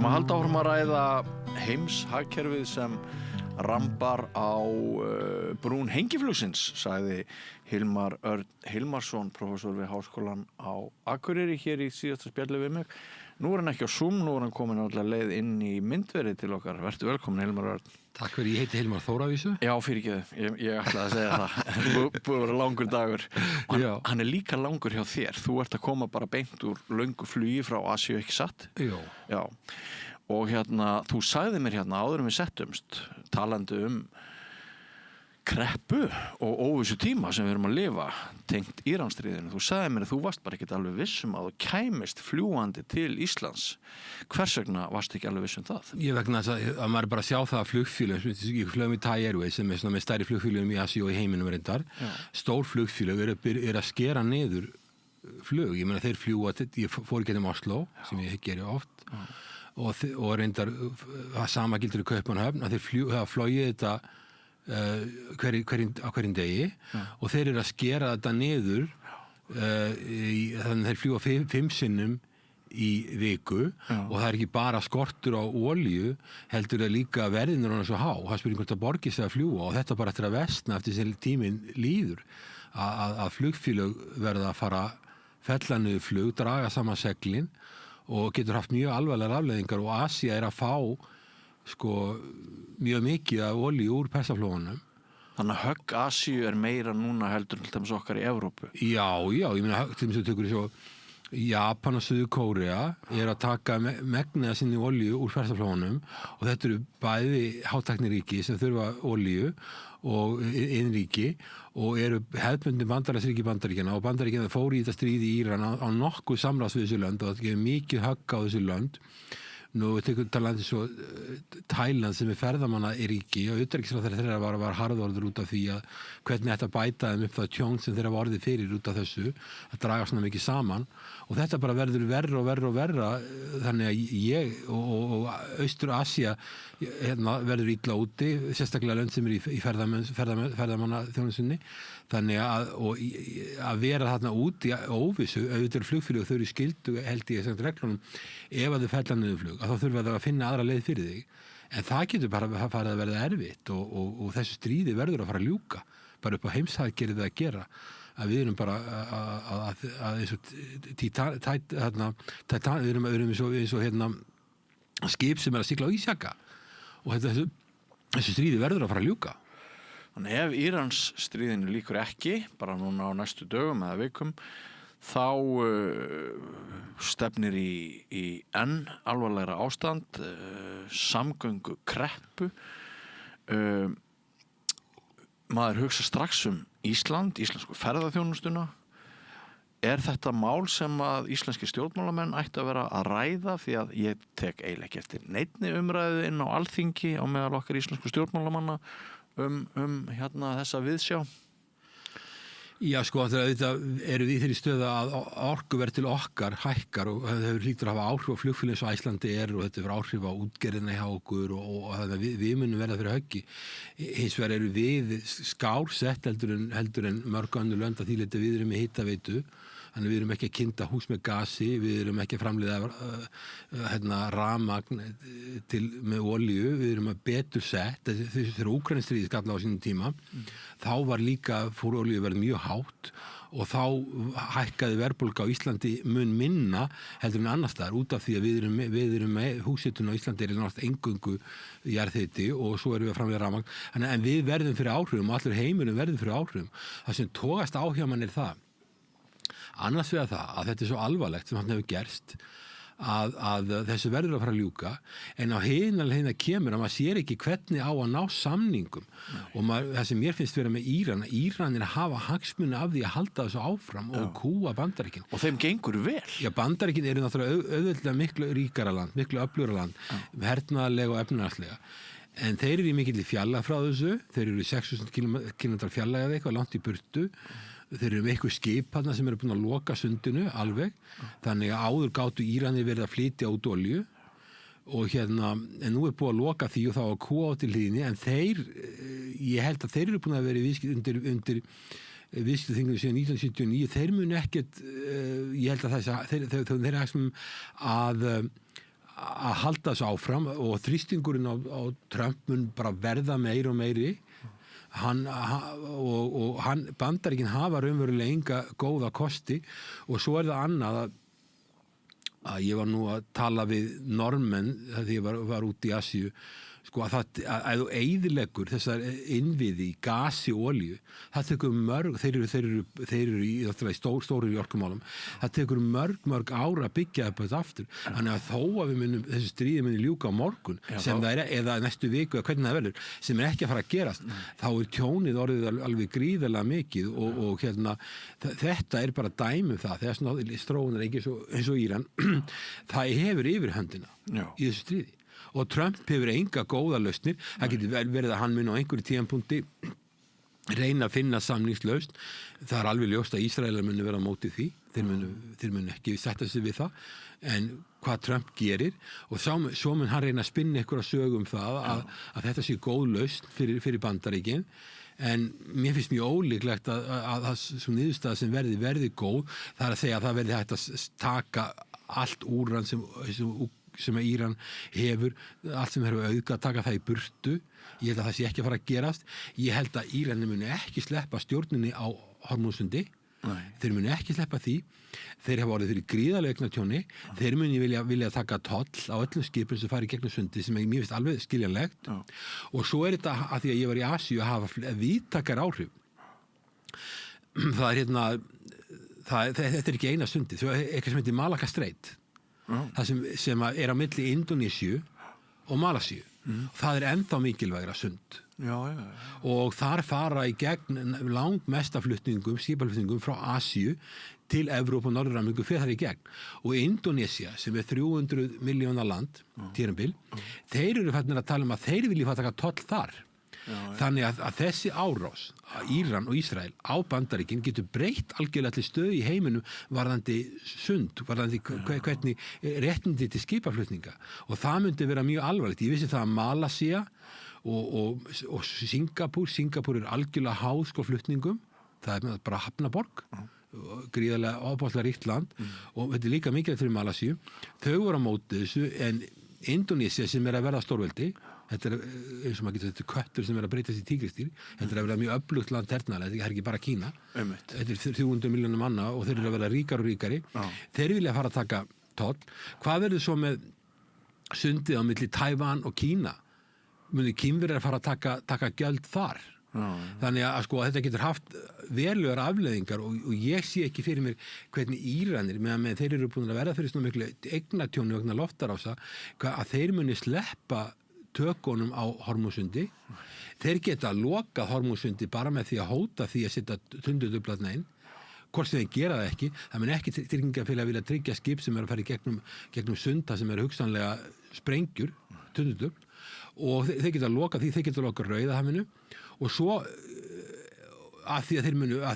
að halda áfram að ræða heimshagkerfið sem rambar á brún hengiflugsins, sagði Hilmar Örn Hilmarsson, prófessor við Háskólann á Akureyri hér í síðasta spjalli við mig. Nú hann ekki á Zoom, nú hann komin allavega leið inn í myndverið til okkar. Vertu velkomin, Hilmar Örn. Takk fyrir, ég heiti Hilmar Þóravísu. Já, fyrirgeðu, ég ætlaði að segja það. Búið að vera langur dagur. Hann líka langur hjá þér. Þú ert að koma bara beint úr löngu flugi frá Asíu, ekki satt? Jó. Já. Og þú sagði mér áður við settumst, talandi kreppu og óvissu tíma sem við erum að lifa tengt Íransstríðinu. Þú sagði mér að þú varst bara ekkert alveg viss að þú kæmist fljúgandi til Íslands. Hvers vegna varst ekki alveg viss það? Ég vegna þess að maður bara sjá það að flugfélög, ég flög með Thai Airways sem er með stærri flugfélögum í Asíu og í heiminum reyndar. Stór flugfélög er að skera niður flug. Ég meina þeir fljúga, ég fór ekki til Oslo, sem ég geri oft, og reyndar það sama gildur í Kaupmannahöfn, að þeir flogið þetta á hverjum degi og þeir eru að skera þetta niður þannig þeir fljúga 5 sinnum í viku og það er ekki bara skortur á olíu, heldur það líka verðinur hann er svo há, það spyrir hvort það borgir sig að fljúga og þetta bara eftir að versna eftir sem tíminn líður að flugfélög verða að fara fella niður flug, draga saman seglin og getur haft mjög alvarlegar afleiðingar og Asía er að fá mjög mikið af olíu úr Persaflóanum. Þannig að högg Asíu er meira núna heldur til dæmis okkar í Evrópu. Já, ég meina til dæmis að tökur svo Japan og Suður-Kórea er að taka megniða sinni olíu úr Persaflóanum og þetta eru bæði hátækniríki sem þurfa olíu og innríki og eru hefðbundin bandalagsríki Bandaríkjanna og Bandaríkjanna fóru í þetta stríð í Íran á nokkuð samráðs við þessu lönd og það gefur mikið högg á þessu lönd. Nú við tekum talandi svo Thailand sem er ferðamanna í ríki og utanríkisráðherra þeirra var harðorður út af því að hvernig þetta bæta þeim upp það tjón sem þeirra var orðið fyrir út af þessu að draga svona mikið saman og þetta bara verður verra þannig að ég og Austur-Asía verður illa úti, sérstaklega lönd sem er í ferðamanna þjónusinni þannig að vera þarna út í óvissu, auðvitað flugfélög þau eru skyldu held ég sagt reglunum ef að þau fella niður flug, að þá þurfa það að finna aðra leið fyrir þig, en það getur bara farið að verða erfitt og þessu stríði verður að fara að ljúka, bara upp á heimshagkerfið að gera, að við erum bara að eins og við erum eins og skip sem er að sigla á ísjaka og þessu stríði verður að fara að ljúka. Þannig ef Írans stríðinu lýkur ekki, bara núna á næstu dögum eða vikum, þá stefnir í enn alvarlegra ástand, samgöngu kreppu. Maður hugsa strax Ísland, íslensku ferðaþjónustuna. Er þetta mál sem að íslenski stjórnmálamenn ættu að vera að ræða því að ég tek eiginlega ekki eftir neinni umræðu inn á Alþingi á meðal okkar íslensku stjórnmálamanna þessa viðsjá? Já, þetta eru við þeirri stöðu að orkuverð til okkar hækkar og það hefur hlýtur að hafa áhrif á flugfélögum eins og Icelandair og þetta hefur áhrif á útgerðina hjá okkur og við munum verða fyrir höggi. Hins vegar eru við skársett heldur en mörg önnur lönd að því leyti við erum með hitaveitu. Þannig við erum ekki að kynda hús með gasi, við erum ekki að framleiða rafmagn með olíu, við erum að betur sett, þegar Úkraínustríðið skall á sínum tíma, þá var líka fór olíuverð mjög hátt og þá hækkaði verðbólga á Íslandi mun minna heldur en annars staðar út af því að við erum með húshitun á Íslandi er náttúrulega eingöngu jarðhiti og svo erum við að framleiða rafmagn, en við verðum fyrir áhrifum og allur heimurinn verður fyrir áhrifum. Það sem togast á hjá mann er það annars vegar það að þetta er svo alvarlegt sem hann hefur gerst að þessu verður að fara að ljúka en á hina kemur að maður sér ekki hvernig á að ná samningum og það sem mér finnst vera með Íranir að hafa hagsmuni af því að halda þessu áfram og kúa Bandaríkin. Og þeim gengur vel. Já, Bandaríkin eru náttúrulega auðvitað miklu ríkara land, miklu öflugra land, hernaðarlega og efnahagslega. En þeir eru í mikill fjarlægð frá þessu, þeir eru 6.000 kilometrar fjarlægð eitthvað langt í burtu. Þeir eru með eitthvað skip þarna sem eru búin að loka sundinu alveg, þannig að áður gátu Íranir verið að flytja út olíu og en nú er búið að loka því og þá að kúa á til hlýðinni, en ég held að þeir eru búin að vera undir viðskiptaþingum síðan 1979, þeir munu ekkert, ég held að þeir hagsmum að halda þessu áfram og þrýstingurinn á Trump mun bara verða meiri og meiri. Bandaríkin hafa raunverulega enga góða kosti og svo það annað að ég var nú að tala við Norðmenn þegar ég var út í Asíu, sko að þú eyðileggur þessar innviði í gasi og olíu, það tekur mörg, þeir eru í stóru orkumálum, það tekur mörg ára að byggja þetta aftur, þannig að þó að þessu stríði muni ljúka á morgun, sem það eða næstu viku eða hvernig það verður, sem ekki að fara að gerast, þá tjónið orðið alveg gríðarlega mikið og þetta bara dæmi það, þegar svona stróunar eins og Íran, það hefur yfirhöndina í þessu stríði. Og Trump hefur enga góða lausnir, það getur vel verið að hann mun á einhverju tímapunkti reyna að finna samningslausn, það alveg ljóst að Ísraelar munu vera á móti því, þeir munu ekki setja sig við það, en hvað Trump gerir og svo mun hann reyna að spinna einhverja sögu það að þetta sé góð lausn fyrir Bandaríkin, en mér finnst mjög ólíklegt að svo niðurstaða sem verði góð, það að segja að það verði hægt að taka allt úran sem Íran hefur, allt sem hefur auðgað, taka það í burtu. Ég held að það sé ekki að fara að gerast. Ég held að Íranar muni ekki sleppa stjórninni á Hormúzsundi. Þeir muni ekki sleppa því. Þeir hafa orðið fyrir gríðarlega eignatjóni. Þeir muni vilja taka toll á öllum skipum sem fari gegnum sundi, sem mér finnst alveg skiljanlegt. Og svo þetta að því að ég var í Asíu að hafa víðtækar áhrif. Þetta ekki eina sundi. Það eitthvað sem heitir Malacca Strait. Það sem er á milli Indónesíu og Malasíu. Það ennþá mikilvægra sund. Og þar fara í gegn langmesta skipaflutningum frá Asíu til Evrópu og Norður-Ameríku fyrir þar í gegn. Og Indónesía, sem 300 milljóna land, tíðanbil, þeir eru farnir að tala að þeir vilja taka toll þar. Þannig að þessi árás að Íran og Ísrael á Bandaríkin getur breytt algjörlega til stöðu í heiminum varðandi sund, varðandi hvernig réttindi til skipaflutninga, og það myndi vera mjög alvarlegt. Ég vissi það að Malasía og Singapúr algjörlega háð flutningum, það bara hafnaborg, gríðarlega ábúðslega ríkt land, og þetta líka mikilvægt fyrir Malasíu. Þau voru á móti þessu, en Indónesía sem að verða stórveldi, þetta eins og maður getur, þetta köttur sem að breytast í tígristýr, þetta að verða mjög öflugt land hernaðarlega, þetta ekki bara Kína, þetta 300 milljónir manna og þeir eru að verða ríkari og ríkari. Þeir vilja fara að taka toll. Hvað verður svo með sundið á milli Tævan og Kína? Muni Kínverjar fara að taka gjöld þar? Þannig að þetta getur haft verulegar afleiðingar og ég sé ekki fyrir mér hvernig Íranir, meðan þeir eru búin að verða fyrir svona miklu eignatjóni vegna loftarása, að þeir muni sleppa tökunum á Hormúzsundi. Þeir geta lokað Hormúzsundi bara með því að hóta því að setja tundurduflarna inn. Hvort sem þeir gera það ekki, það mun ekki tryggingafélag vilja tryggja skip sem að fara í gegnum sunda sem hugsanlega sprengjur, tundurdufl, og þeir geta lokað því, þeir geta lokað Rauðahafinu, og svo að því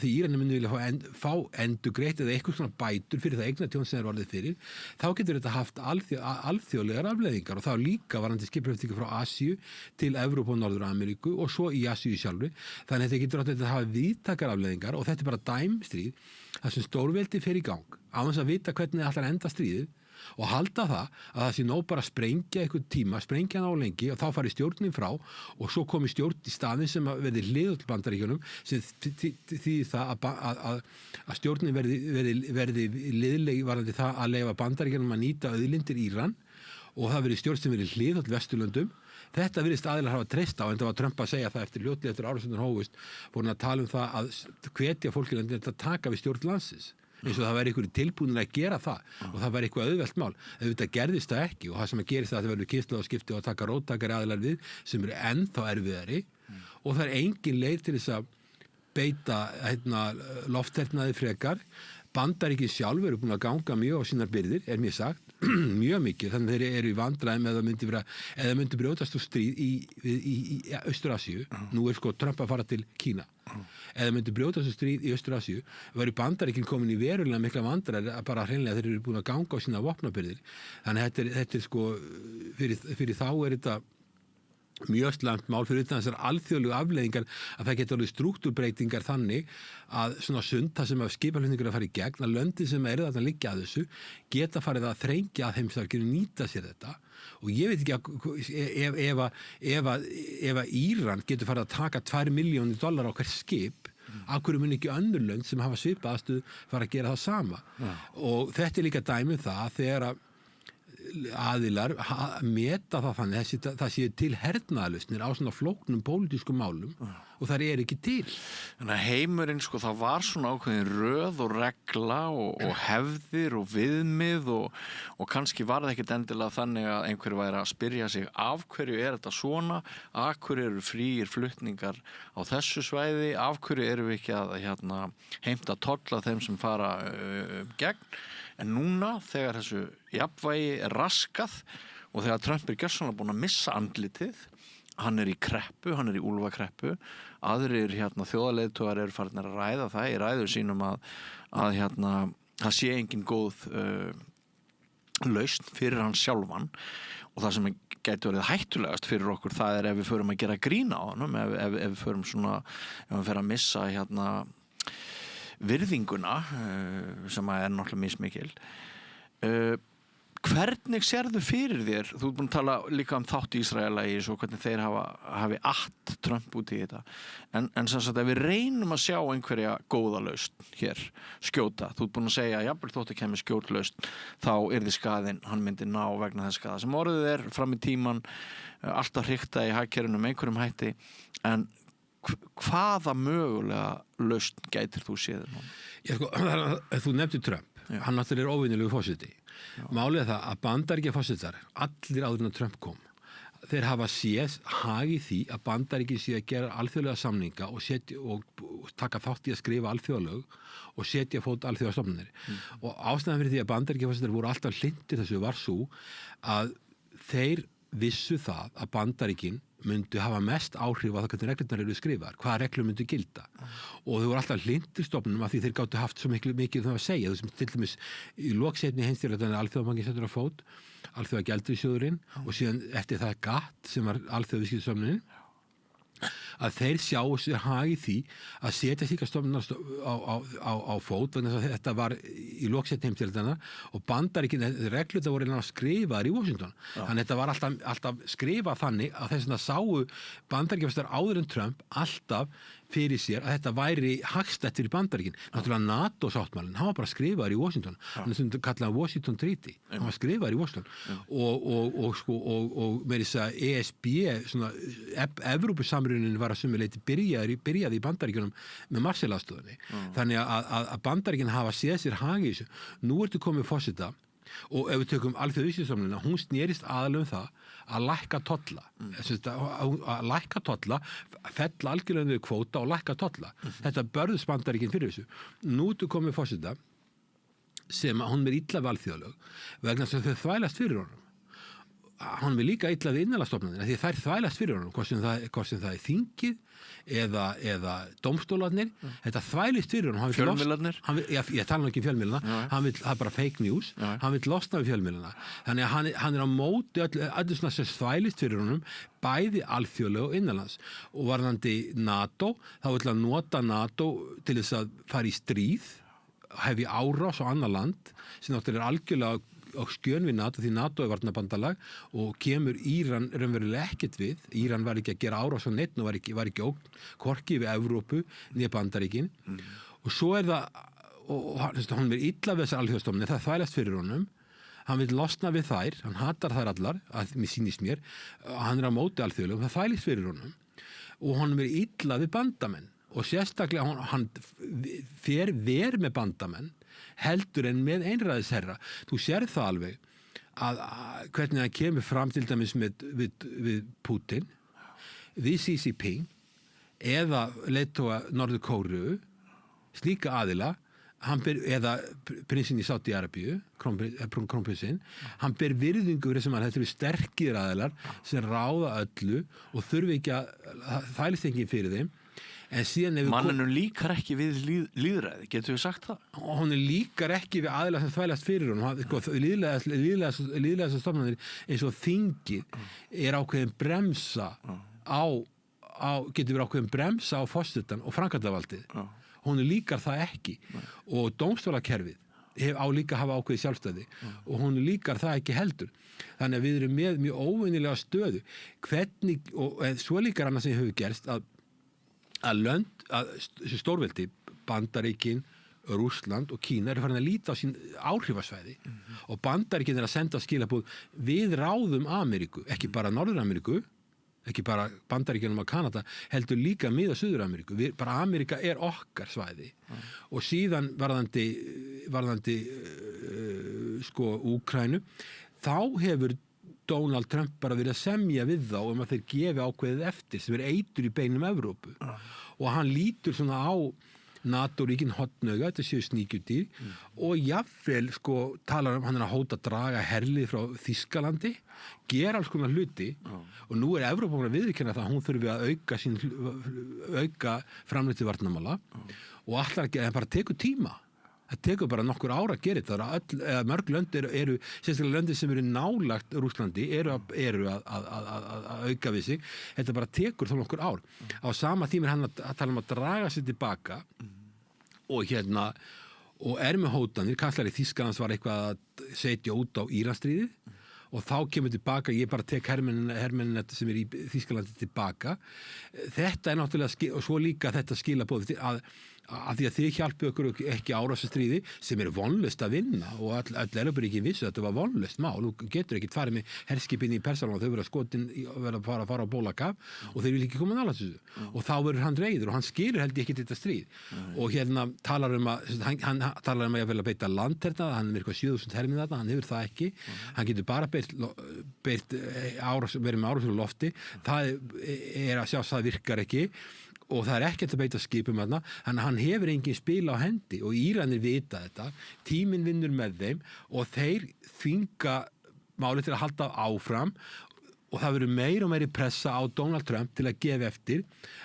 Íranir munu vilja fá endurgreitt eða eitthvað svona bætur fyrir það eignatjón sem orðið fyrir, þá getur þetta haft alþjóðlegar afleiðingar, og þá líka varandi skipaflutninga frá Asíu til Evrópu og Norður-Ameríku og svo í Asíu sjálfri. Þannig að þetta getur átt að hafa víðtækar afleiðingar, og þetta bara dæmstríð þar sem stórveldi fer í gang á þess að vita hvernig það ætlar að enda stríðið, og halda það að það sé nóg bara að sprengja einhvern tíma, sprengja ná lengi, og þá fari stjórnin frá, og svo komi stjórn í staðin sem verði hlið til Bandaríkjunum, sem því það að stjórnin verði liðlegi varðandi það að leyfa Bandaríkjunum að nýta auðlindir Íran, og það verði stjórn sem verði hlið til Vesturlöndum. Þetta virðist aðilar hafa treyst á, en það var Trump að segja það fljótlega eftir árásirnar hófust, voru að tala það að hvetja fólk í landinu að taka við stjórn landsins, eins og það væri einhverju tilbúinir að gera það, og það væri eitthvað auðvelt mál. Ef þetta gerðist það ekki, og það sem að gerist það verður kynslóðaskipti og að taka róttakari aðilar við sem eru ennþá erfiðari, og það engin leið til þess að beita lofthernaði frekar. Bandaríkin sjálf eru búin að ganga mjög á sínar byrðir, mér sagt, mjög mikið, þannig þeir eru í vandræðum eða myndi brjótast úr stríð í Austur-Asíu. Nú Trump að fara til Kína. Eða myndi brjótast úr stríð í Austur-Asíu, væri Bandaríkin komin í verulega mikla vandræðir, að bara hreinlega þeir eru búin að ganga á sínar vopnabyrðir. Þannig þetta er fyrir þá er þetta mjög slæmt mál fyrir utan þessar alþjóðlegu afleiðingar að það getur orðið strúktúrbreytingar þannig að svona sund það sem að skipaflutningur að fara í gegn, að löndin sem eru þarna liggja að þessu geta farið að þrengja að heimsarkinu nýta sér þetta og ég veit ekki ef að Íran getur farið að taka $2 milljónir á hvert skip af hverju mun ekki önnur lönd sem hafa svipað aðstöðu fara að gera það sama og þetta líka dæmi það þegar að aðilar meta það þannig það séu til hernaðarlausnir á svona flóknum pólitískum málum og það ekki til. Þannig að heimurinn það var svona ákveðin röð og regla og hefðir og viðmið og kannski var það ekkert endilega þannig að einhver væri að spyrja sig af hverju þetta svona, af hverju eru fríir flutningar á þessu svæði, af hverju eru við ekki að heimta tolla þeim sem fara gegn. En núna þegar þessu jafnvægi raskað og þegar Trump gjörsamlega búinn að missa andlitið, hann í kreppu, hann í úlfakreppu, aðrir þjóðarleiðtogar eru farnir að ræða það í ræður sínum að það sé engin góð lausn fyrir hann sjálfan og það sem gæti verið hættulegast fyrir okkur það ef við förum að gera grín á honum, ef við förum svona, ef við förum að missa virðinguna sem náttúrulega mismikil. Hvernig sérðu fyrir þér, þú ert búin að tala líka þátt Ísraela í svo hvernig þeir hafi att Trump út í þetta en sem sagt ef við reynum að sjá einhverja góða lausn hér, skjóta, þú ert búin að segja jafnvel þótt að kemur skjót lausn þá yrði skaðinn, hann myndi ná vegna þess skaða sem orðið fram í tíman alltaf hrikta í hagkerfinu með einhverjum hætti en hvaða mögulega lausn gætir þú séð núna? Þú nefndir Trump, hann náttúrulega óvinnilegu forseti. Málið það að Bandaríkjaforsetar, allir áður en Trump kom, þeir hafa séð hag í því að Bandaríkin sé að gera alþjóðlega samninga og taka þátt í að skrifa alþjóðalög og setja fót alþjóðastofnanir. Og ástæðan fyrir því að Bandaríkjaforsetar voru alltaf hlynntir þessu var svo að þeir vissu það að Bandaríkin myndu hafa mest áhrif á það hvernig reglurnar eru skrifaðar, hvaða reglur myndu gilda og þau voru alltaf hlynntir stofnunum af því þeir gátu haft svo mikið það að segja þessum til dæmis í lokseinni heimsstyrjaldarinnar alþjóðabanki settur á fót alþjóðagjaldeyrissjóðurinn og síðan eftir það GATT sem var alþjóðaviðskiptastofnunin að þeir sjáu sér hag í því að setja slíka stofnunar á fót vegna þess að þetta var í lokseinni heimsstyrjaldarinnar og Bandaríkin reglurnar voru skrifaðar í Washington þannig þetta var alltaf skrifað þannig að þess að sáu Bandaríkjaforstar áður en Trump alltaf fyrir sér að þetta væri hagstætt fyrir Bandaríkin. Náttúrulega NATO-sáttmálinn, hann var bara skrifaður í Washington. Hann sem kallaði Washington Treaty. Hann var skrifaður í Washington. Og með þess að ESB, svona Evrópusamrunin var að sumuleyti byrjaði í Bandaríkjunum með Marshall-aðstoðinni. Þannig að Bandaríkin hafa séð sér hag í þessu. Nú ertu komið forseta og ef við tökum alþjóðaviðskiptastofnunina, hún snerist aðalum það að lækka tolla að lækka tolla fella algjörlega niður kvóta og lækka tolla þetta börðust Bandaríkin fyrir þessu nú ertu komið forseta sem að hún er illa við alþjóðalög vegna þess að þau þvælast fyrir honum hann er líka illa við innanlandsstofnanir því þær þvælast fyrir honum hvort sem það er þingið eða dómstólarnir þetta þvælist fyrir honum fjölmiðlarnir ég tala ekki um fjölmiðlana hann vil, það er bara fake news hann vil losna við fjölmiðlana þannig að hann er á móti öllu svona sem þvælist fyrir honum bæði alþjóðlega og innanlands og varðandi NATO þá vil hann nota NATO til þess að fara í stríð hefja árás á annar land sem náttúrulega er algjörlega og skjön við NATO því NATO er varnarbandalag og kemur Íran raunverulega ekkert við Íran var ekki að gera árás á neitt og var ekki ógn hvorki við Evrópu niður Bandaríkin og svo er það og hann er illa við þessar alþjóðastofnunir það þvælast fyrir honum hann vil losna við þær, hann hatar þær allar að mér sýnist mér, hann er á móti alþjóðlegum, það þvælist fyrir honum og hann er illa við bandamenn og sérstaklega hann fer með bandamenn heldur en með einræðisherra. Þú sér það alveg að hvernig það kemur fram til dæmis við Putin, við Xi Jinping eða leiðtoga Norður Kóreu, slíka aðila, eða prinsinn í Sádi-Arabíu, krónprinsinn, hann ber virðingu fyrir þessum að þetta eru sterkir aðilar sem ráða öllu og þurfi ekki að þælist ekki fyrir þeim En síðan ef við Manninu líkar ekki við lýðræði, getur við sagt það? hún líkar ekki við aðilega sem þvælast fyrir honum. Sko, líðlega stofnanir eins og þingið er ákveðin bremsa getur verið ákveðin bremsa á forsetann og framkvæmdarvaldið. Hún líkar það ekki. Og dómstólakerfið á líka að hafa ákveðið sjálfstæði og hún líkar það ekki heldur. Þannig að við erum með mjög óvenjulega stöðu. Hvernig, og svo líkar annað sem hefur gerst að þessi stórveldi, Bandaríkin, Rússland og Kína eru farin að líta á sín áhrifasvæði og Bandaríkin að senda skilaboð við ráðum Ameríku, ekki bara Norður-Ameríku, ekki bara Bandaríkjunum og Kanada, heldur líka Mið- og Suður-Ameríku. Bara Ameríka er okkar svæði. Og síðan varðandi sko Úkraínu, þá hefur Donald Trump bara verið að semja við þá að þeir gefi ákveðið eftir sem eitur í beinum Evrópu. Og hann lítur svona á NATO-ríkin hotnauga, þetta séu sníkjudýr og jafnvel sko talar hann að hóta að draga herlið frá Þýskalandi, gera alls konar hluti og nú er Evrópa búin að viðurkenna það að hún þurfi að auka framleitt til varnarmála og allar ekki, það bara tekur tíma. Það tekur bara nokkur ára að gera þetta. Mörg lönd eru sérstaklega löndin sem eru nálagt Rússlandi eru að auka við sig. Þetta bara tekur þá nokkur ár. Á sama tíma er hann að tala að draga sig tilbaka og og með hótanir. Kanslari Þýskalands var eitthvað að setja út á Íransstríðið og þá kemur tilbaka, ég bara tek hermennin sem í Þýskalandi tilbaka. Þetta náttúrulega, og svo líka þetta skilaboð að því að þið hjálpu okkur ekki árásastríði sem vonlaust að vinna og öll Evrópuríkin vissu að þetta var vonlaust mál. Þú getur ekkert farið með herskipin í Persaland og þau verða skotin verða að fara á bólakaf og þeir vil ekki koma nálægt þessu og þá verður hann reiður og hann skilur held ég ekki þetta stríð og talar hann talar að vilja beita landherna, hann er eitthvað 7.000 hermið þarna, hann hefur það ekki, hann getur bara verið með árásir á lofti, það er að sjá það virkar ekki og það er ekkert að beita skipum þarna, hann hefur engin spil á hendi og Íranir vita þetta, tíminn vinnur með þeim og þeir þvinga málið til að halda áfram og það verður meira og meiri pressa á Donald Trump til að gefa eftir.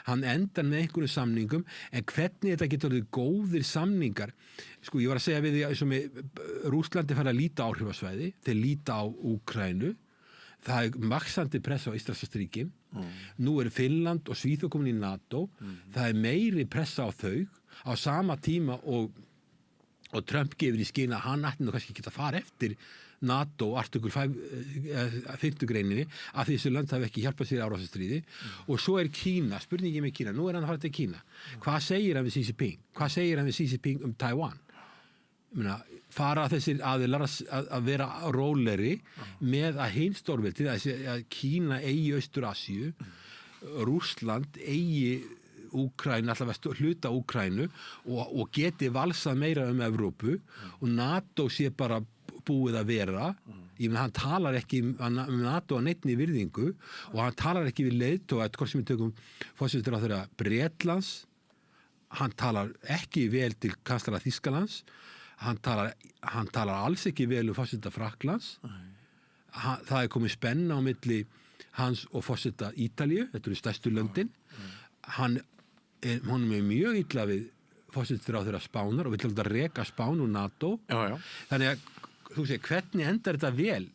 Hann endar með einhverju samningum en hvernig þetta getur verið góðir samningar. Sko ég var að segja við því eins og með Rússlandi fara að líta áhrifasvæði, þeir líta á Úkraínu. Það er vaxandi pressa á Eystrasaltsríkin. Nú er Finnland og Svíþjóð komin í NATO. Það er meiri pressa á þau á sama tíma og Trump gefur í skyn að hann ætti nú kannski ekki að fara eftir NATO og artikel 5. greininni að þessu lönd hafi ekki hjálpað sér í árásastríði og svo er Kína, spurningin með Kína, nú er hann að fara til Kína. Hvað segir hann við Xi Jinping? Hvað segir hann við Xi Jinping Taiwan? Fara þessir aðilar að vera rólegri með að hinn stórveldi, að Kína eigi Austur-Asíu, Rússland eigi Úkraínu, allavega hluta Úkraínu og geti valsað meira Evrópu og NATO sé bara búið að vera. Ég meina, hann talar ekki um NATO að neinni virðingu og hann talar ekki við leiðtoga, hvort sem við tökum forsætisráðherra Bretlands, hann talar ekki vel til kanslara Þýskalands, hann talar alls ekki vel forseta Frakklands. Það er komið spenna á milli hans og forseta Ítalíu, þetta eru stærstu löndin. Hann er mjög illa við forsætisráðherra Spánar og vill alltaf reka Spán og NATO. Þannig að þú segir, hvernig endar þetta vel?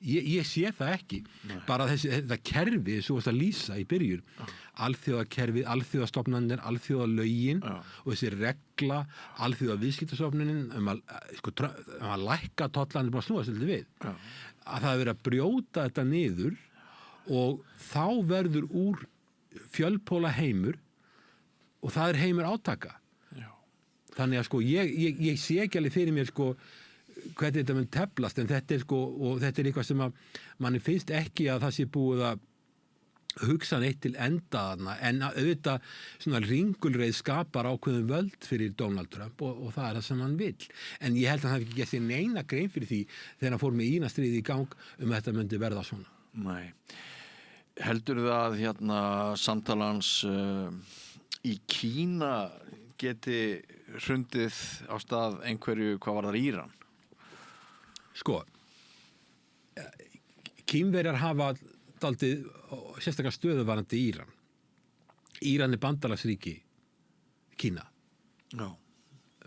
Ég sé það ekki. Bara þetta kerfi, svo að lýsa í byrjun, alþjóðakerfið, alþjóðastofnanir, alþjóðalögin og þessi regla, alþjóðaviðskiptastofnunin að lækka tollanir bara snúa svolítið við. Að það er verið að brjóta þetta niður og þá verður úr fjölpóla heimur og það er heimur átaka. Þannig að ég sé ekki alveg fyrir mér hvernig þetta mun teflast en þetta er og þetta er eitthvað sem að manni finnst ekki að það sé búið að hugsa neitt til enda þarna en auðvitað svona ringulreið skapar ákveðum völd fyrir Donald Trump og það er það sem hann vill. En ég held að hann hafi ekki gert sér neina grein fyrir því þegar hann fór með Írastríðið í gang að þetta myndi verða svona. Nei. Heldur það að samtalans í Kína geti hrundið á stað einhverju hvað var það Íran? Kínverjar hafa dálítið sérstaklega stöðuvarandi Íran. Íran er bandalagsríki Kína. Já.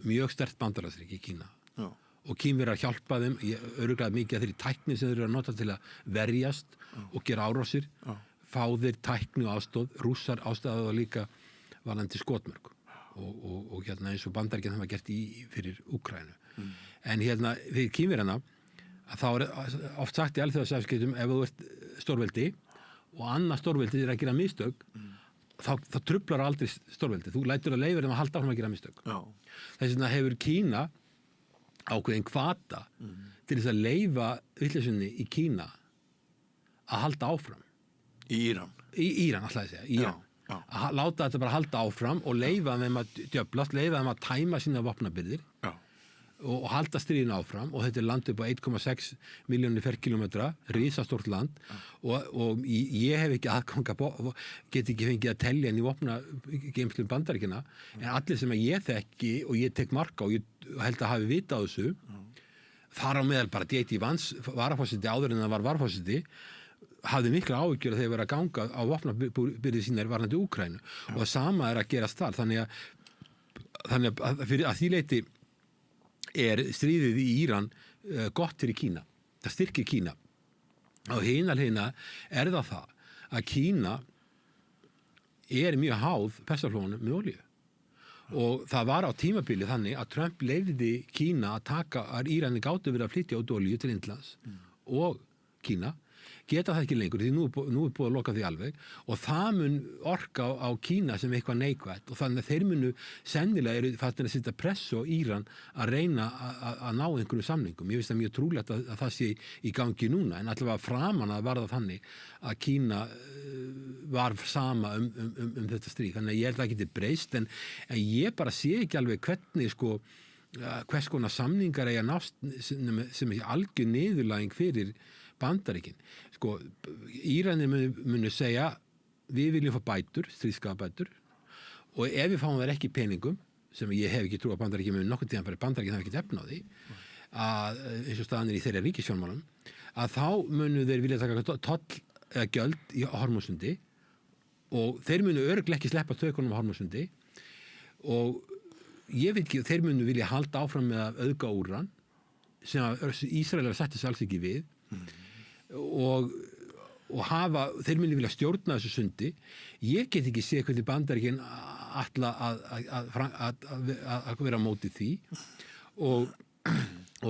Mjög sterkt bandalagsríki Kína. Já. Og Kínverjar hjálpa þeim örugglega mikið að þeirri tækni sem þeir eru að nota til að verjast og gera árásir, fá þeir tækni og aðstoð, Rússar aðstoða líka varðandi skotmörk og hérna eins og Bandaríkin hafa gert fyrir Úkraínu. En hérna fyrir Kínverjana að þá er oft sagt í alþjóðasamskiptum ef þú ert stórveldi og annað stórveldi er að gera mistök, þá truflar aldrei stórveldi. Þú lætur að leyfa þeim að halda áfram að gera mistök. Já. Þess vegna hefur Kína ákveðin hvata til þess að leyfa vitleysunni í Kína að halda áfram. Í Íran. Í Íran, alltaf að segja. Íran. Já. Að láta þetta bara halda áfram og leyfa þeim að djöflast, leyfa þeim að tæma sína vopnabyrðir Já. og halda stríðinu áfram og þetta er land upp á 1,6 milljónir ferkilometra, risastórt land og ég hef ekki aðganga, get ekki fengið að telja inn í vopnageymslum Bandaríkjanna en allir sem ég þekki og ég tek marka og ég held að hafi vita á þessu þar á meðal bara D.T. Vance varaforseti áður en það var varaforseti hafði mikla áhyggjur að þeir vera að ganga á vopnabyrði sínar varðandi Úkraínu og það sama er að gerast þar þannig að því leyti er stríðið í Íran gott fyrir Kína. Það styrkir Kína. Og hina er það að Kína er mjög háð persaflónum með olíu. Og það var á tímabili þannig að Trump leyfði Kína að taka að Írani gátu verið að flytja út olíu til Indlands og Kína geta það ekki lengur því nú er búið að loka því alveg og það mun orka á Kína sem eitthvað neikvætt og þannig að þeir munu sennilega eru fattir að setja pressu á Íran að reyna að ná einhverjum samningum. Ég veist það mjög trúlegt að það sé í gangi núna en allavega framan að var það þannig að Kína var sama þetta stríð. Þannig að ég held að það geti breyst en ég bara sé ekki alveg hvernig hvers konar samningar eiga nást sem er algjör niðurlæging fyrir Bandaríkin. Íranir munu segja við viljum fá bætur, stríðskapabætur og ef við fáum þær ekki peningum sem ég hef ekki trú að Bandaríkin munu nokkurn tíðan bara Bandaríkin hafa ekki efna á því að eins og staðan í þeirra ríkisfjármálum að þá munu þeir vilja taka toll eða gjöld í Hormúsundi og þeir munu örugglega ekki sleppa tökunum á Hormúsundi og ég veit ekki, þeir munu vilja halda áfram með að auðga úran sem Ísraelar setti sig alls ekki við og þeir muni vilja stjórna þessu sundi. Ég get ekki séð hvernig Bandaríkin ætla að vera á móti því og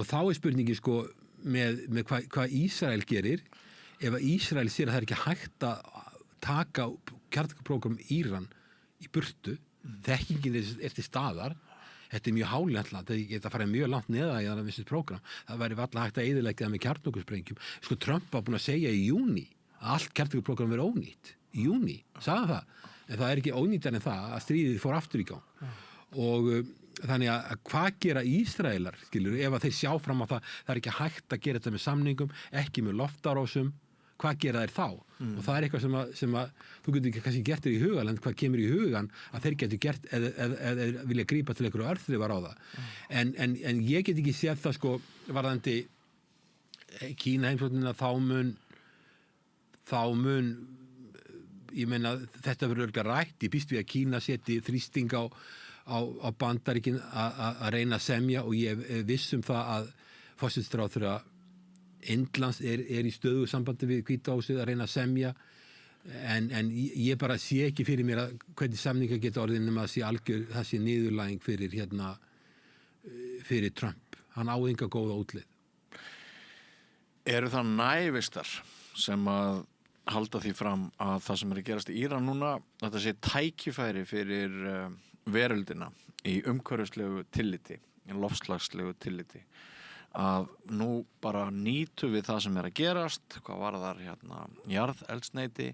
þá er spurningi með hvað Ísrael gerir ef að Ísrael sér að það er ekki hægt að taka kjarnorkuprógram Íran í burtu, þekkingin er til staðar. Þetta er mjög hálent land, það geta farið mjög langt neða í það vissið prógram. Það væri varla hægt að eyðileggja það með kjarnorkusprengjum. Trump var búinn að segja í júní að allt kjarnorkuprógram verið ónýtt. Í júní, sagði það. En það er ekki ónýttar en það að stríðið fór aftur í gang. Og þannig að hvað gera Ísraelar, skilur, ef að þeir sjá fram á það er ekki hægt að gera þetta með samningum, ekki með loftárásum, hvað gera þeir þá? Og það er eitthvað sem að þú getur ekki kannski gert þér í hugan en hvað kemur í hugan að þeir getur gert eða vilja grípa til einhverju örþrifar á það. En ég get ekki séð það varðandi Kína heimsóknina þá mun ég meina þetta verður örugglega rætt. Ég býst við að Kína seti þrýsting á Bandaríkin að reyna að semja og ég viss það að forsætisráðherra Indlands er í stöðu sambandi við Hvíta húsið að reyna að semja en ég bara sé ekki fyrir mér að hvernig samninga geta orðið nema að það sé niðurlæging fyrir Trump. Hann á enga góða útleið. Eru það nævistar sem að halda því fram að það sem er að gerast í Íran núna þetta sé tækifæri fyrir veröldina í umhverfislegu tilliti, í loftslagslegu tilliti að nú bara nýtum við það sem er að gerast, hvað varðar jarðeldsneyti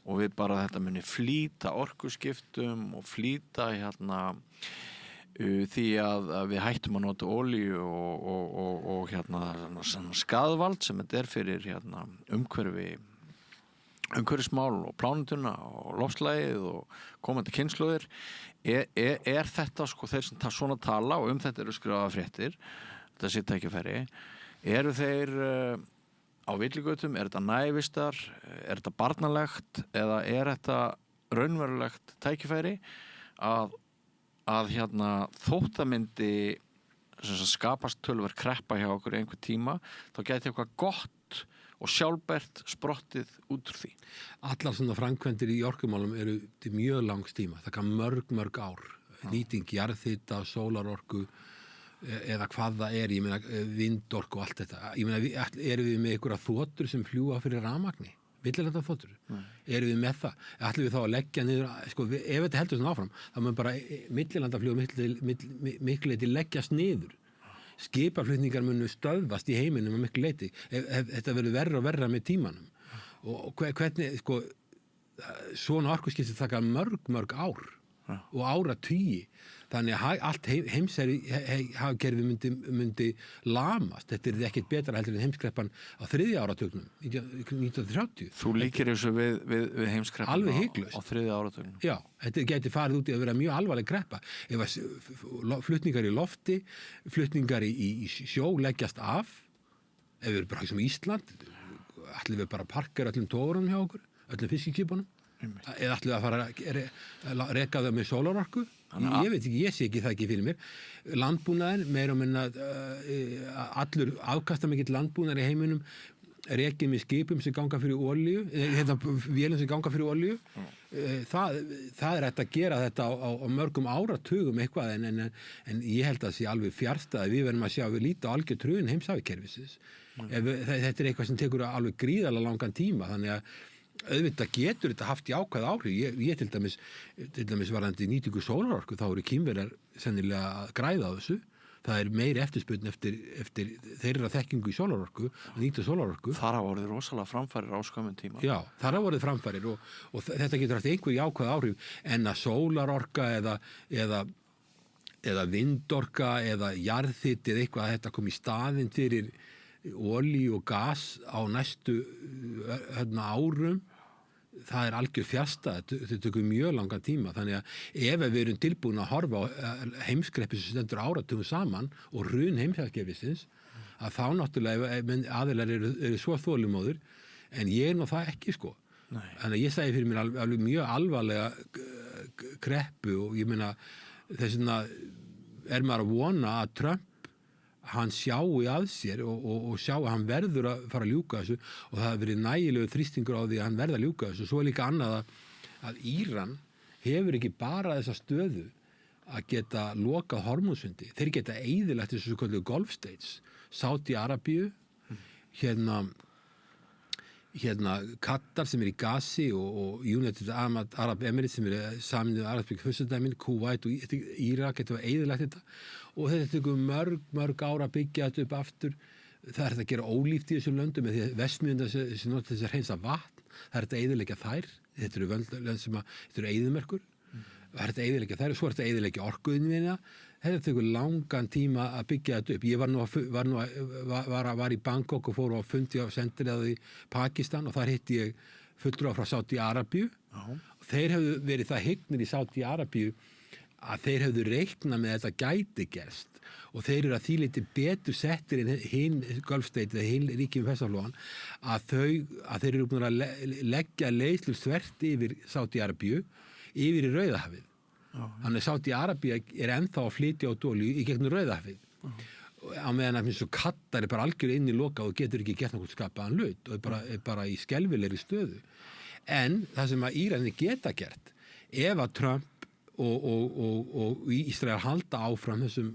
og við bara þetta muni flýta orkuskiptum og flýta því að við hættum að nota olíu og skaðvald sem þetta er fyrir umhverfismál og plánutuna og loftslagið og komandi kynslóðir er þetta þeir sem svona tala og þetta eru skrifaðar fréttir þetta sé tækifæri eru þeir á villigötum, er þetta nævistar er þetta barnalegt eða er þetta raunverulegt tækifæri að að þótt það myndi skapast tölver kreppa hjá okkur einhver tíma, þá gæti eitthvað gott og sjálfbært sprottið út úr því. Allar svona framkvæmdir í orkumálum eru til mjög langs tíma. Það kann mörg ár. Nýting jarðhita, sólarorku eða hvað það er, ég meina vindorku og allt þetta. Ég meina, erum við með einhverja þotur sem fljúga fyrir rafmagni? Millilanda þotur? Erum við með það? Ætlum við þá að leggja niður, sko, ef þetta heldur svona áfram, þá mun bara millilanda miklu leyti leggjast niður. Skipaflutningar munu stöðvast í heiminum að miklu leyti. Þetta verður verra og verra með tímanum. Og hvernig, sko, svona orkuskipti taka mörg ár og áratugi. Þannig að allt hagkerfi myndi lamast. Þetta er ekkert betra heldur en heimskreppan á 3. áratugnum, 1930. Þú líkir þessu við heimskreppan alveg hiklaust á 3. áratugnum. Já, þetta gæti farið út í að vera mjög alvarleg kreppa. Ef flutningar í lofti, flutningar í sjó leggjast af, ef við erum bara sem Ísland, ætlum við bara að parkera öllum togurunum hjá okkur, öllum fiskiskipunum, eða ætlum við að fara að reka það með sólarorku. Ég veit ekki, ég sé ekki það ekki fyrir mér. Landbúnaðin, meira og minna allur afkastamikill landbúnaðar í heiminum rekið með skipum sem ganga fyrir olíu, vélum sem ganga fyrir olíu. Það er hægt að gera þetta á mörgum áratugum eitthvað en ég held að það sé alveg fjarstæð að við verðum að sjá við líta á algjör tröðun heimshafakerfisins. Þetta er eitthvað sem tekur alveg gríðarlega langan tíma, þannig að auðvitað getur þetta haft jákvæð áhrif. Ég til dæmis varðandi nýtingu sólarorku, þá eru Kínverjar sennilega að græða á þessu. Það er meiri eftirspurn eftir þeirra þekkingu í sólarorku, að nýta sólarorku. Þar hafa orðið rosalega framfærir á skömmun tíma. Já, þar hafa orðið framfærir og þetta getur haft einhver jákvæð áhrif en að sólarorka eða vindorka eða jarðhiti eða eitthvað að þetta kom í staðinn fyrir olíu og gas á næstu árum, það er algjör fjarstæð, þetta tekur mjög langan tíma, þannig að ef við erum tilbúin að horfa á heimskreppi sem stendur áratugum saman og hrun heimskerfisins, að þá náttúrulega aðilar eru svo þolinmóðir, en ég er nú það ekki, sko. Nei. Þannig að ég segi fyrir mér alveg mjög alvarlega kreppu og ég meina þess vegna er maður að vona að Trump hann sjái að sér og sjá að hann verður að fara að ljúka þessu og það hefur verið nægilegu þrýstingur á því að hann verður að ljúka þessu. Svo er líka annað að Íran hefur ekki bara þessa stöðu að geta lokað Hormúzsundi. Þeir geta eyðilagt þessu kölluðu Gulf States, Sádi-Arabíu, hérna Katar sem er í gasi og United Arab Emirates sem er Sameinuðu arabísku furstadæmin, Kúveit og Írak geta eyðilagt þetta og þetta tekur mörg ára að byggja þetta upp aftur. Það er að gera ólíft í þessum löndum með því að vestmjönda sem nota þess að hreinsa vatn, það er að eyðileggja þær, þetta eru lönd sem þetta eru eyðimerkur, það er að eyðileggja þær og svo er þetta að eyðileggja orkuinnviðina. Þetta tekur langan tíma að byggja þetta upp. Ég var í Bangkok og fór á fundi á sendiráði í Pakistan og þar hitti ég fulltrúa frá Sádi-Arabíu. Og þeir hefðu verið það hyggnir í Sádi-Arabíu að þeir hefðu reiknað með þetta gæti gerst og þeir eru að því liti betur settir en hinn Gulf State eða hinn ríkjum Persaflóan að þeir eru búin að leggja leiðslu þvert yfir Sádi-Arabíu yfir í Rauðahafið. Þannig að Sádi-Arabía er ennþá að flytja át olíu í gegnum Rauðahafið. Á meðan að eins og Katar er bara algjör inn í lokað og getur ekki gert nokkuð skapaðan hlut og er bara í skelfilegri stöðu. En það sem að Íranir geta gert, ef að Trump og Ísrael halda áfram þessum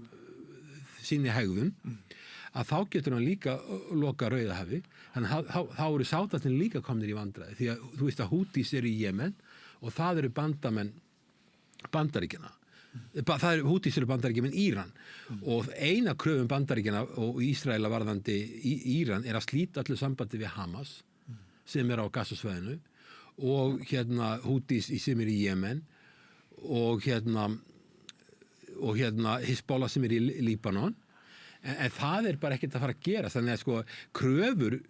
sinni hegðun, að þá getur hann líka loka Rauðahafi. Þannig að þá eru Sátarnir líka komnir í vandræði því að þú veist að Hútís eru í Jemen og það eru bandamenn Bandaríkjanna. Hútís eru Bandaríkjamenn Íran og eina kröfum Bandaríkjanna og Ísraela varðandi Íran er að slíta allir sambandi við Hamas sem er á Gaza-svæðinu og Hútís sem er í Jemen og Hizbollah sem er í Líbanon en það er bara ekkert að fara að gera þannig að kröfur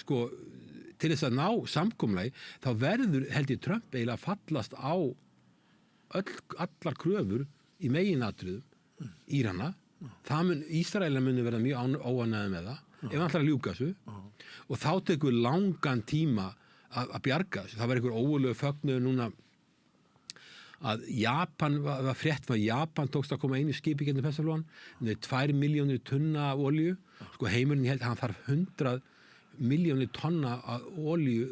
til þess að ná samkomulagi þá verður held ég Trump eiginlega að fallast á allar kröfur í meginatriðum Írana. Ísraelar munu verða mjög óánægðir með það ef hann ætlar að ljúka þessu og þá tekur langan tíma að bjarga þessu. Það var einhver ógurlegur fögnuður núna að Japan var frétt að Japan tókst að koma einu skipi gegnum Persaflóan með 2 milljónir tunna af olíu, sko heimurinn held hann þarf 100 milljónir tonna af olíu,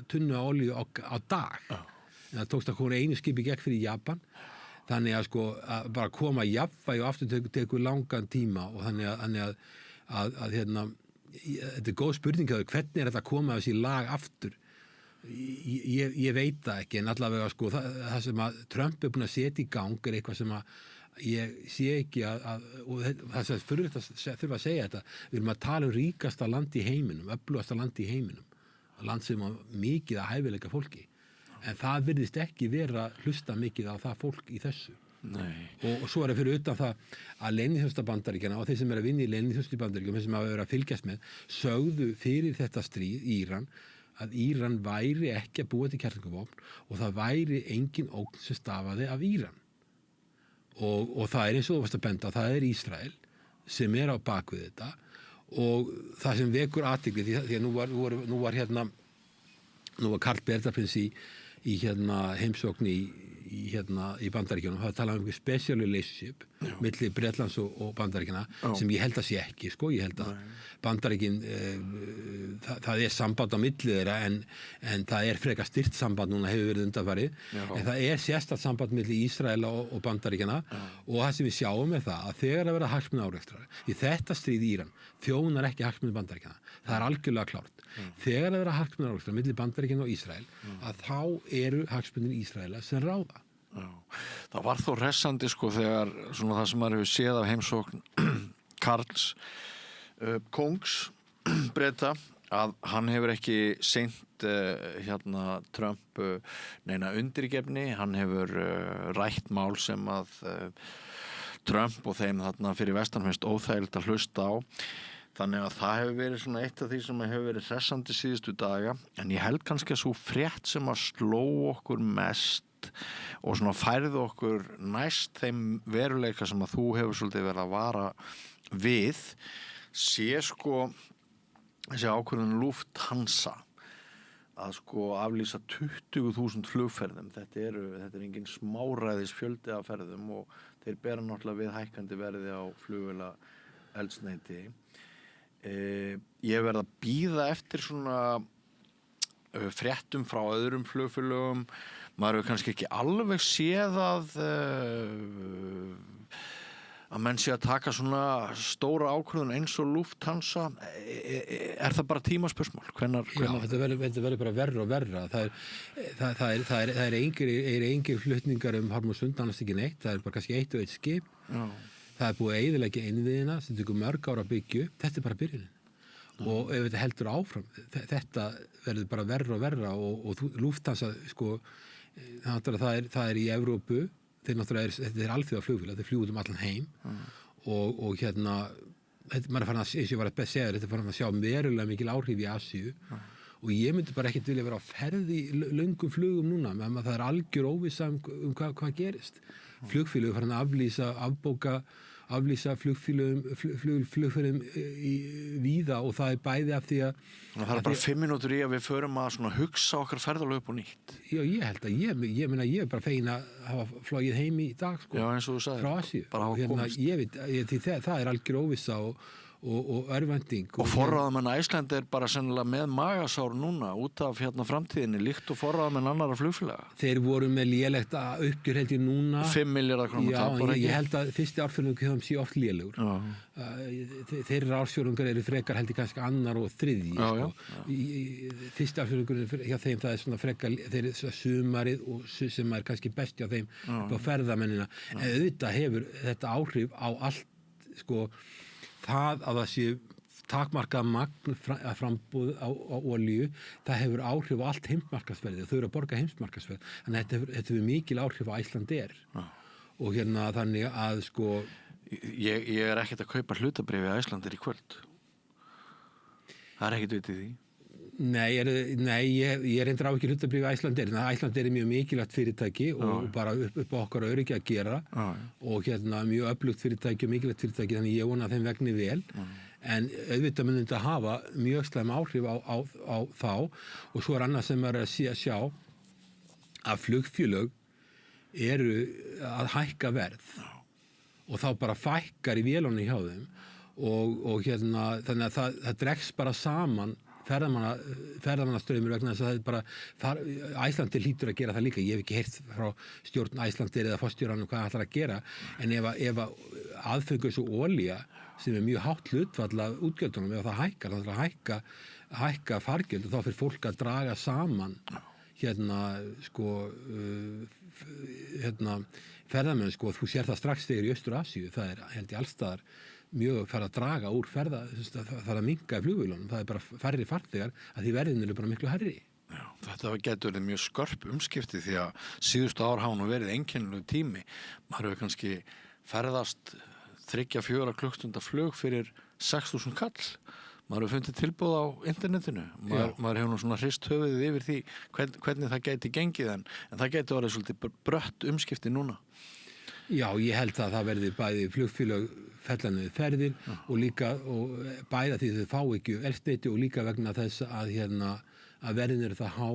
tunnu af olíu á dag. En það tókst að koma einu skipi gegn fyrir Japan, þannig að sko að bara koma jafnvægi og aftur tekur langan tíma og þannig að hérna, þetta góð spurning hvernig þetta að koma þessi lag aftur. Ég veit það ekki, en allavega sko það sem að Trump búin að setja í gang eitthvað sem að ég sé ekki og það sem fyrir þetta þurfa að segja þetta, við erum að tala ríkasta land í heiminum, öflugasta land í heiminum, land sem á mikið að hæfileika fólki, en það virðist ekki vera hlusta mikið á það fólk í þessu. Og svo það fyrir utan það að leyniþjónusta Bandaríkjanna og þeir sem að vinna í leyniþjónustu Bandaríkjanna, þeir sem að vera að fylgjast með, sögðu fyrir þetta stríð í Íran að Íran væri ekki að búa til kjarnorkuvopn og það væri engin ógn sem stafaði af Íran. Og það eins og þú varst að benda, það Ísrael sem á bakvið þetta og það sem vekur athygli því að nú var Karl Bertaprins í heimsókn í Bandaríkjunum, það talaði um special relationship milli Bretlands og Bandaríkjana sem ég held að sé ekki, sko, ég held að Bandaríkin, það samband á milli þeirra en það frekar styrt samband núna hefur verið undanfarið, en það sérstakt samband milli Ísrael og Bandaríkjana og það sem við sjáum það að þegar að vera hagsmunaárekstrar, í þetta stríð í Íran þjónar ekki hagsmuni Bandaríkjana, það algjörlega klárt. Þegar að vera hagsmunaárekstrar milli Bandaríkjana og Ísrael, að þá eru hagsmunir Ísraela sem ráða. Það var þó hressandi sko þegar svona það sem maður hefur séð af heimsókn Karls kongs Breta að hann hefur ekki seint Trump neina undirgefni, hann hefur rætt mál sem að Trump og þeim þarna fyrir vestan finnst óþægilegt að hlusta á. Þannig að það hefur verið svona eitt af því sem hefur verið hressandi síðustu daga, en ég held kannski að svo frétt sem að sló okkur mest og svona færði okkur næst þeim veruleika sem að þú hefur svolítið verið að vara við, sé sko þessi ákvörðun Lufthansa að sko aflýsa 20.000 flugferðum. Þetta er engin smáræðis fjöldi af ferðum og þeir bera náttúrulega við hækkandi verði á flugvéla eldsneyti. Ég verð að bíða eftir svona fréttum frá öðrum flugfélögum. Maður hefur kannski ekki alveg séð að menn sé að taka svona stóra ákvörðun eins og Lufthansa. Það bara tímaspursmál? Já, þetta verður bara verra og verra. Það engir flutningar Hormuzsund, annars ekki neitt. Það bara kannski 1 og 1 skip. Já. Það búið að eyðileggja innviðina sem tekur mörg ára að byggja upp. Þetta bara byrjunin. Og ef þetta heldur áfram, þetta verður bara verra og verra og Lufthansa, sko, það í Evrópu, þetta alþjóða flugvél, þeir fljúga allan heim og maður farin að, eins og ég var að segja, þetta farin að sjá verulega mikil áhrif í Asíu og ég myndi bara ekkert vilja vera á ferð í löngum flugum núna, meðan það algjör óvissa hvað gerist. Flugfélög farin að aflýsa flugfélögum víða og það bæði af því að það bara 5 mínútur í að við förum að svona hugsa okkar ferðalög upp og nýtt. Já, ég held að ég er bara fegin að hafa flogið heim í dag, sko. Já, eins og þú sagðir. Frá Asíu. Bara hafa komist. Það algjör óvissa og örvænting. Og forráðamenn Æsland bara sennilega með magasár núna út af framtíðinni, líkt og forráðamenn annarra flugfélaga. Þeir voru með lélegt uppgjör held ég núna. 5 milljarðar króna tap. Já, ég held að fyrsti árfjórðungur þeim sé oft lélegur. Þeirra árfjórðungar eru frekar held ég kannski annar og þriðji. Fyrsti árfjórðungur hjá þeim það svona frekar, þeir sumarið og sem kannski best hjá þeim upp á ferðamennina. En auðvitað hefur þetta áhrif á allt, sko, það að það sé takmarkað magn frambúð á olíu, það hefur áhrif á allt heimsmarkaðsverðið, þau eru að borga heimsmarkaðsverð, þannig að þetta hefur mikil áhrif á Icelandair og þannig að sko Ég ekkert að kaupa hlutabréfi á Icelandair í kvöld. Það ekkert vitið því. Nei, ég reyndir á ekki hlutabréfi á Icelandair, en Icelandair mjög mikilvægt fyrirtæki og bara upp á okkar öryggi að gera og mjög öflugt fyrirtæki og mikilvægt fyrirtæki, þannig ég vona að þeim vegni vel, en auðvitað mun þetta hafa mjög slæm áhrif á þá og svo annað sem að sjá að flugfélög eru að hækka verð og þá bara fækkar í vélunni hjá þeim og þannig að það dregst bara saman ferðamannastraumur vegna þess að það er bara Æslandir hlýtur að gera það líka. Ég hef ekki heyrt frá stjórn Æslandir eða forstjóranum hvað ætlar að gera, en ef aðfengur svo olía sem er mjög hátt hlutfall af útgjöldunum, ef það hækkar, þá ætlar að hækka fargjöld og þá fyrir fólk að draga saman ferðamenn, þú sér það strax þegar í Austur-Asíu, það er held ég allstaðar mjög fara að draga úr það fara að minnka í flugvélunum, það er bara færri farþegar að því verðin eru bara miklu hærri. Já, þetta getur verið mjög skörp umskipti því að síðustu ár hafa nú verið einkennilegu tími. Maður hefur kannski ferðast 3-4 klukkstunda flug fyrir 6.000 kall. Maður hefur fundið tilboð á internetinu. Maður hefur nú svona hrist höfuðið yfir því hvernig það gæti gengið en það gæti orðið svolítið brött umskipti núna. Já, ég held að það verði bæði flugfélög fellanöðu ferðir og líka og bæða því þau fá ekki eldsneyti og líka vegna þess að verðin eru það há,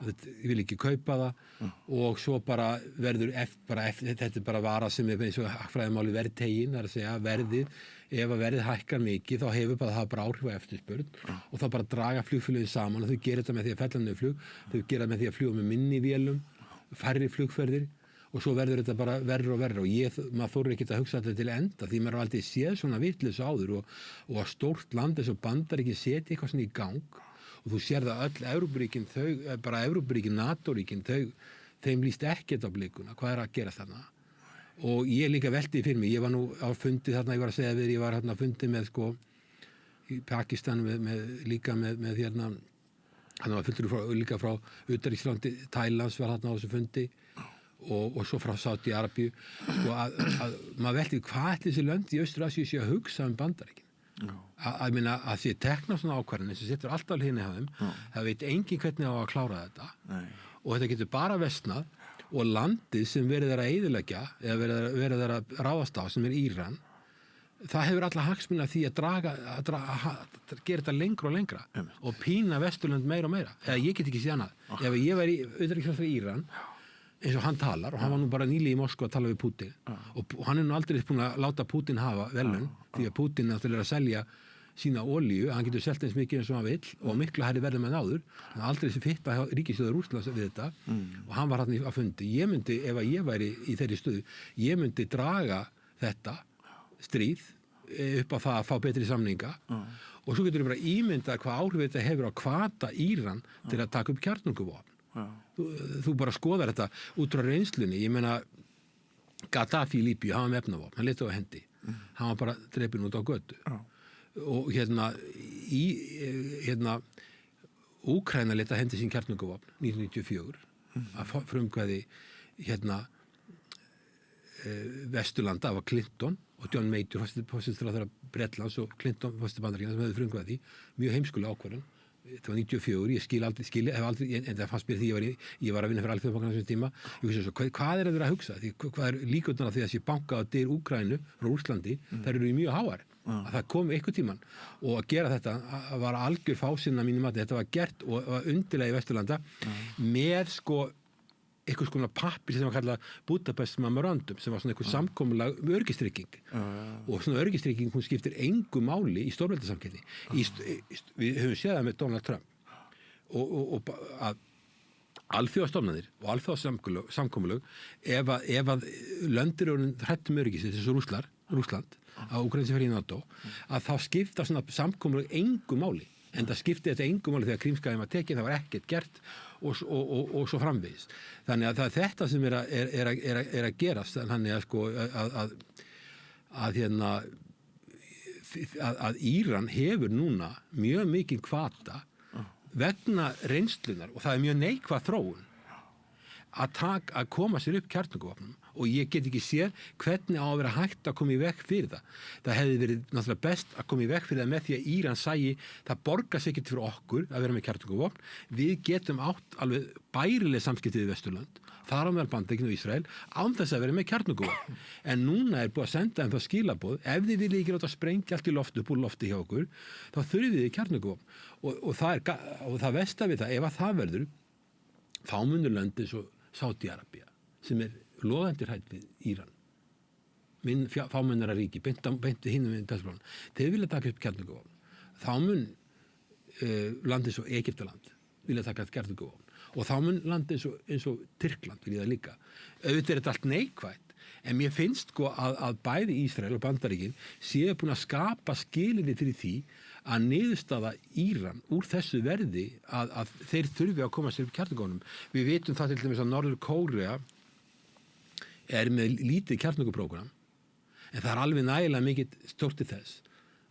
ég vil ekki kaupa það og svo bara verður þetta er bara vara sem er eins og fræðimáli verðtegin, það er að segja verðið, ef að verðið hækkar mikið þá hefur það bara áhrif á eftirspurn og þá bara draga flugfélögin saman og þau gera þetta með því að fellanöðu flug, þau gera með því að fljúga með minni vélum, færri flugferðir og svo verður þetta bara verður og verður og maður þorir ekki að hugsa þetta til enda því maður aldrei séð svona vitleysu áður og að stórt land eins og Bandaríkin setja eitthvað svona í gang og þú sér það öll Evrópuríkin, bara Evrópuríkin, NATO-ríkin, þeim líst ekkert á blikuna, hvað er að gera þarna og ég líka velti fyrir mig, ég var nú á fundi þarna, ég var að segja við, ég var hérna á fundi með í Pakistan líka með hann var fullur líka frá utanríkislandi, Thailands var hérna á þessu fundi og svo frá Sádi-Arabíu að maður velti hvað ætli þessi lönd í Austur-Asíu sé að hugsa Bandaríkin að meina að því tekna svona ákvarðanir sem setur alltaf hlinni á þeim það veit engin hvernig á að klára þetta og þetta getur bara versnað og landið sem verið að eyðileggja eða verið að ráðast á sem er Íran það hefur alla hagsmuni af því að gera þetta lengra og lengra og pína Vesturlönd meira og meira eða ég get ekki séð annað ef ég væri utanríkisráðherra í Íran eins og hann talar og hann var nú bara nýli í Moskva að tala við Putin og hann er nú aldrei búin að láta Putin hafa velun því að Putin náttúrulega er að selja sína olíu, hann getur selt eins mikið eins og hann vill og miklu hærri verðum en áður hann aldrei þessi fitta ríkisstjóður Rússlands við þetta og hann var hann að fundi ég myndi, ef að ég væri í þeirri stöðu ég myndi draga þetta stríð upp á það að fá betri samninga og svo getur við bara ímyndað hvað áhrif þetta hefur á hvata Íran til að taka upp kjarnorkuvopn þú bara skoðar þetta út frá reynslunni, ég meina Gaddafi í Líbíu, hann var með efnavopn, hann lét á hendi hann var bara drepinn út á götu og Úkraína lét að hendi sín kjarnorkuvopn 1994 að frumkvæði Vesturlanda af Clinton og John Major, forsætisráðherra Bretlands og Clinton, forsætisráðherra Bandaríkjanna sem hefði frumkvæði mjög heimskulega ákvörðun þetta var 94, ég hef aldrei en það fannst mér því ég var að vinna fyrir Alþjóðabankann á þessum tíma, ég hugsa svo, hvað er að vera að hugsa hvað er líkurnar af því að þessi banka á dyr Úkraínu frá Rússlandi, þær eru mjög háar að það kom einhvern tíman og að gera þetta var algjör fásinna mínum að þetta var gert og var undirlega í Vesturlanda með einhvers konar pappir sem var kallað Budapest Memorandum sem var svona einhver samkomulag öryggistryging og svona öryggistryging hún skiptir engu máli í stórveldasamkeppni við höfum séð það með Donald Trump og að alþjóðastofnanir og alþjóðasamkomulag ef að löndir eru hrættum öryggis eins og Rússland að Úkraína sem fer í NATO að þá skipta svona samkomulag engu máli en það skipti þetta engu máli þegar Krímskaginn var tekin, það var ekkert gert og svo framvegis. Þannig að það er þetta sem er að gerast, þannig að Íran hefur núna mjög mikið hvata vegna reynslunar og það er mjög neikvæð þróun að koma sér upp kjarnorkuvopnum og ég get ekki séð hvernig á að vera hægt að koma í veg fyrir það. Það hefði verið náttúrulega best að koma í veg fyrir það með því að Íran sæi það borgar sig ekkert fyrir okkur að vera með kjarnorkuvopn. Við getum átt alveg bærileg samskipti við Vesturlönd, þar á meðal Bandaríkin og Ísrael, án þess að vera með kjarnorkuvopn. En núna er búið að senda þeim það skilaboð, ef þið viljið ekki láta sprengja allt í loft upp úr lofti hjá okkur, þá þurfið þið kjarnorkuvopn. Og það versta við það, ef að það verður, þá munur lönd eins og Sádi-Arabía, sem logandi hrædd við Íran, minn fámennara ríki, beint hinum við Persbrann, þeir vilja taka upp kjarnorkuvopn. Þá mun landi eins og Egyptaland vilja taka upp kjarnorkuvopn. Og þá mun landi eins og Tyrkland vilja það líka. Auðvitað þetta allt neikvætt, en mér finnst sko að bæði Ísrael og Bandaríkin séu búin að skapa skilyrði fyrir því að niðurstaða Íran úr þessu verði að þeir þurfi að koma sér upp kjarnorkuvopnum. Við vitum það til dæmis að Norður Kórea með lítið kjarnorkuprógram, en það alveg nægilega mikið stórt til þess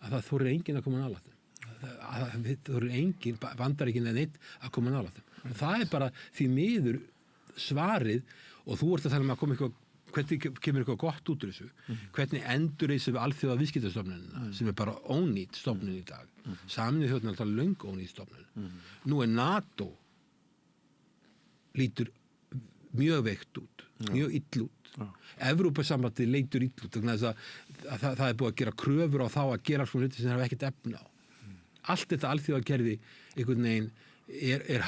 að það þorir enginn að koma nálægt þeim. Það þorir enginn, Bandaríkin eða neitt að koma nálægt þeim. Og það bara því miður svarið, og þú ert að tala að hvernig kemur eitthvað gott út úr þessu, hvernig endur þessu við alþjóða viðskiptastofnunina, sem bara ónýtt stofnun í dag. Sameinuðu þjóðirnar alltaf löng ónýtt stofnun. Nú NATO lítur mjög veikt út, mjög ill út. Evrópusambandið leitur ill út, þannig að það búið að gera kröfur á þá að gera svona hluti sem það hafa ekkert efni á. Allt þetta alþjóðakerfi einhvern veginn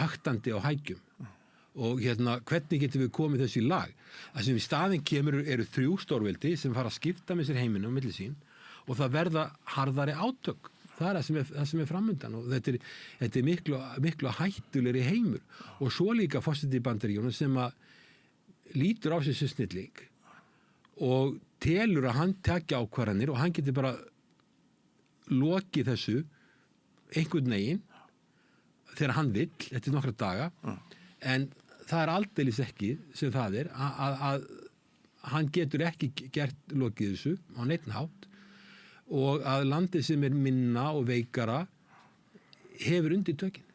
haktandi á hækjum. Og hvernig getum við komið þessu í lag? Það sem í staðinn kemur eru 3 stórveldi sem fara að skipta með sér heiminum á milli sín og það verða harðari átök. Það sem framundan og þetta er miklu hættulegri heimur. Og svo líka forseti í Bandaríkjunum sem að lítur á sig sem snilling og telur að hann tekja ákvarðanir og hann getur bara lokið þessu einhvern veginn þegar hann vill, eftir nokkra daga, en það aldeilis ekki sem það að hann getur ekki gert lokið þessu á neinn hátt og að landið sem minna og veikara hefur undir tökin.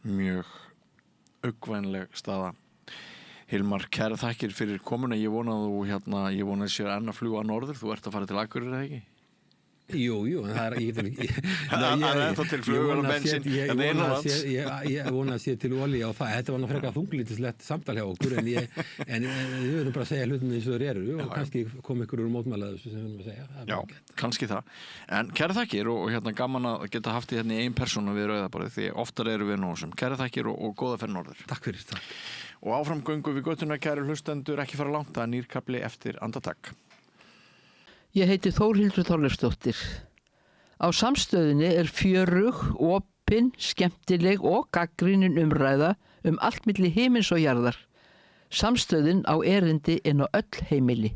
Mjög uggvænleg staða. Hilmar, kæra þakkir fyrir komuna. Ég vona að sér enn að fljúga norður. Þú ert að fara til Akureyrar, eða ekki? Jú, en það ég vona að sé til olía og það, þetta var nú frekar þunglítislegt samtal hjá okkur en við verðum bara að segja hlutin eins og þeir eru og kannski kom ykkur úr mótmæla þessu sem við verðum að segja. Já, kannski það. En kæra þakkir og gaman að geta haft í ein persónu við Rauðaborðið því oftar eru við nú sem. Kæra þakkir og góða ferð norður. Takk fyrir, takk. Og áfram göngum við göttuna, kæru hlustendur, ekki fara langt, það er nýr kafli eftir andartak. Ég heiti Þórhildur Þorleifsdóttir. Á Samstöðinni fjörug, opin, skemmtileg og gagnrýnin umræða allt milli himins og jarðar. Samstöðin á erindi inn á öll heimili.